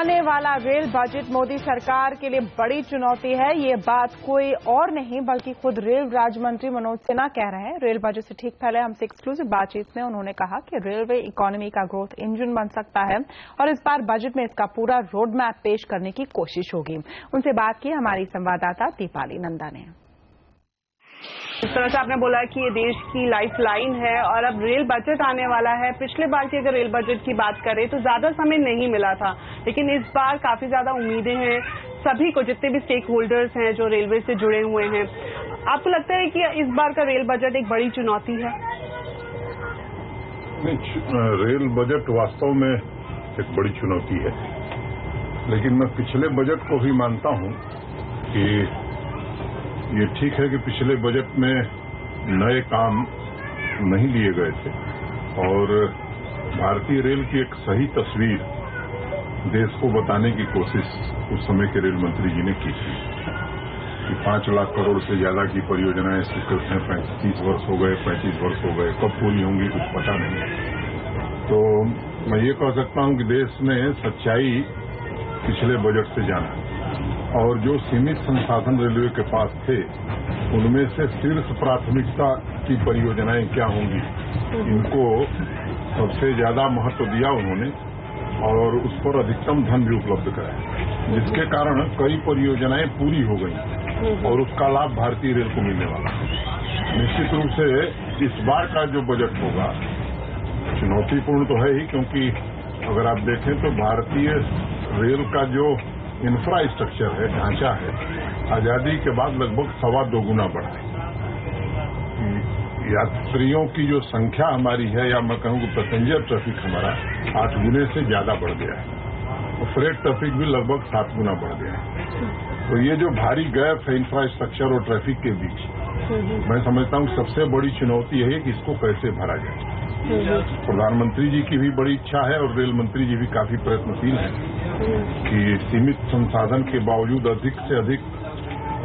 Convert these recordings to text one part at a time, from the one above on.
आने वाला rail budget Modi सरकार के लिए बड़ी चुनौती है। ये बात कोई और नहीं बल्कि खुद रेल राज्य मंत्री मनोज सिन्हा कह रहे हैं। रेल बजट से ठीक पहले हमसे एक्सक्लूसिव बातचीत में उन्होंने कहा कि रेलवे इकोनॉमी का ग्रोथ इंजन बन सकता है और इस बार बजट में इसका पूरा रोड मैप पेश करने की कोशिश होगी। उनसे बात की हमारी संवाददाता दीपाली नंदा ने। इस तरह से आपने बोला कि ये देश की लाइफलाइन है और अब रेल बजट आने वाला है। पिछले बार की अगर रेल बजट की बात करें तो ज्यादा समय नहीं मिला था, लेकिन इस बार काफी ज्यादा उम्मीदें हैं सभी को, जितने भी स्टेक होल्डर्स हैं जो रेलवे से जुड़े हुए हैं। आपको लगता है कि इस बार का रेल बजट एक बड़ी चुनौती है? रेल बजट वास्तव में एक बड़ी चुनौती है, लेकिन मैं पिछले बजट को भी मानता हूं कि ये ठीक है कि पिछले बजट में नए काम नहीं लिए गए थे और भारतीय रेल की एक सही तस्वीर देश को बताने की कोशिश उस समय के रेल मंत्री जी ने की थी कि 5 लाख करोड़ से ज्यादा की परियोजनाएं स्वीकृत हैं। 30 वर्ष हो गए, 35 वर्ष हो गए, कब पूरी होंगी कुछ पता नहीं। तो मैं ये कह सकता हूं कि देश ने सच्चाई पिछले बजट से जाना और जो सीमित संसाधन रेलवे के पास थे उनमें से शीर्ष प्राथमिकता की परियोजनाएं क्या होंगी, इनको सबसे ज्यादा महत्व दिया उन्होंने और उस पर अधिकतम धन भी उपलब्ध कराया, जिसके कारण कई परियोजनाएं पूरी हो गई और उसका लाभ भारतीय रेल को मिलने वाला है। निश्चित रूप से इस बार का जो बजट होगा चुनौतीपूर्ण तो है ही, क्योंकि अगर आप देखें तो भारतीय रेल का जो इंफ्रास्ट्रक्चर है, ढांचा है, आजादी के बाद लगभग 2.25 गुना बढ़ा है। यात्रियों की जो संख्या हमारी है, या मैं कहूं कि पैसेंजर ट्रैफिक हमारा 8 गुने से ज्यादा बढ़ गया है और फ्रेट ट्रैफिक भी लगभग 7 गुना बढ़ गया है। तो ये जो भारी गैप है इंफ्रास्ट्रक्चर और ट्रैफिक के बीच, मैं समझता हूं सबसे बड़ी चुनौती यही है कि इसको कैसे भरा जाए। प्रधानमंत्री जी की भी बड़ी इच्छा है और रेल मंत्री जी भी काफी प्रयत्नशील हैं कि सीमित संसाधन के बावजूद अधिक से अधिक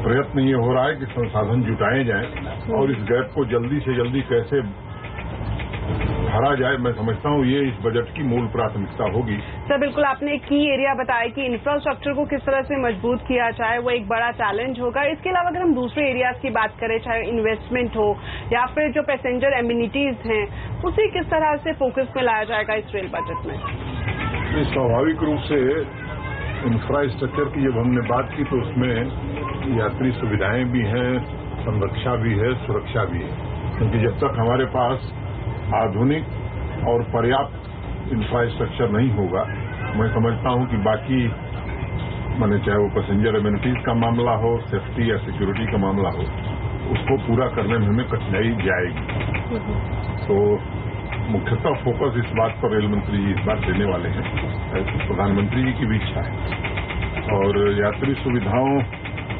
प्रयत्न ये हो रहा है कि संसाधन जुटाए जाएं और इस गैप को जल्दी से जल्दी कैसे भरा जाए। मैं समझता हूं ये इस बजट की मूल प्राथमिकता होगी। सर बिल्कुल, आपने एक की एरिया बताया कि इंफ्रास्ट्रक्चर को किस तरह से मजबूत किया जाए, वो एक बड़ा चैलेंज होगा। इसके अलावा अगर हम दूसरे एरियाज की बात करें, चाहे इन्वेस्टमेंट हो या फिर जो पैसेंजर एम्यूनिटीज हैं, उसे किस तरह से फोकस में लाया जाएगा इस रेल बजट में? स्वाभाविक रूप से इंफ्रास्ट्रक्चर की जब हमने बात की तो उसमें यात्री सुविधाएं भी हैं, संरक्षा भी है, सुरक्षा भी है, क्योंकि जब तक हमारे पास आधुनिक और पर्याप्त इंफ्रास्ट्रक्चर नहीं होगा, मैं समझता हूं कि बाकी माने चाहे वो पैसेंजर एम्यूनिटीज का मामला हो, सेफ्टी या सिक्योरिटी का मामला हो, उसको पूरा करने में हमें कठिनाई जाएगी। तो मुख्यतः फोकस इस बात पर रेल मंत्री जी इस बार देने वाले हैं, प्रधानमंत्री जी की भी इच्छा है और यात्री सुविधाओं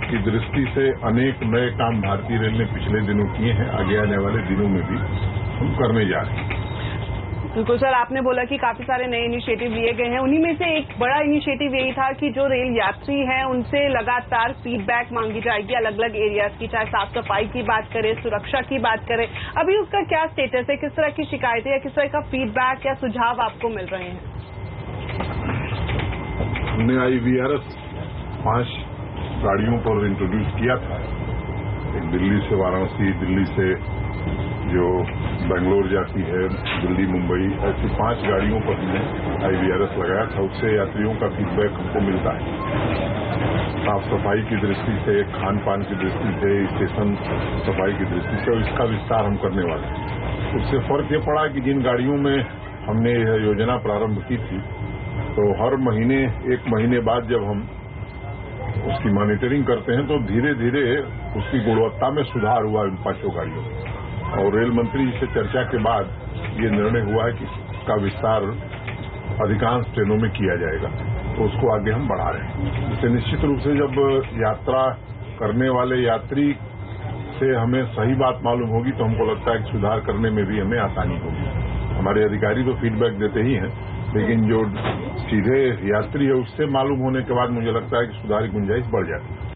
की दृष्टि से अनेक नए काम भारतीय रेल ने पिछले दिनों किए हैं, आगे आने वाले दिनों में भी हम करने जा रहे हैं। बिल्कुल सर, आपने बोला कि काफी सारे नए इनिशिएटिव लिए गए हैं। उन्हीं में से एक बड़ा इनिशिएटिव यही था कि जो रेल यात्री हैं उनसे लगातार फीडबैक मांगी जाएगी अलग अलग एरियाज की, चाहे साफ सफाई की बात करें, सुरक्षा की बात करें। अभी उसका क्या स्टेटस है? किस तरह की शिकायतें या किस तरह का फीडबैक या सुझाव आपको मिल रहे हैं? हमने IVRS 5 गाड़ियों पर इंट्रोड्यूस किया था। एक दिल्ली से वाराणसी, दिल्ली से जो बेंगलोर जाती है, दिल्ली मुंबई, ऐसी 5 गाड़ियों पर हमने IVRS लगाया था। उससे यात्रियों का फीडबैक हमको मिलता है, साफ सफाई की दृष्टि से, खान पान की दृष्टि से, स्टेशन सफाई की दृष्टि से, और इसका विस्तार हम करने वाले हैं। उससे फर्क ये पड़ा कि जिन गाड़ियों में हमने यह योजना प्रारंभ की थी, तो हर महीने 1 महीने बाद जब हम उसकी मॉनिटरिंग करते हैं तो धीरे धीरे उसकी गुणवत्ता में सुधार हुआ इन 5 गाड़ियों में। और रेल मंत्री जी से चर्चा के बाद ये निर्णय हुआ है कि इसका विस्तार अधिकांश ट्रेनों में किया जाएगा, तो उसको आगे हम बढ़ा रहे हैं। इससे निश्चित रूप से जब यात्रा करने वाले यात्री से हमें सही बात मालूम होगी तो हमको लगता है कि सुधार करने में भी हमें आसानी होगी। हमारे अधिकारी तो फीडबैक देते ही हैं, लेकिन जो सीधे यात्री है उससे मालूम होने के बाद मुझे लगता है कि सुधार की गुंजाइश बढ़ जाती है।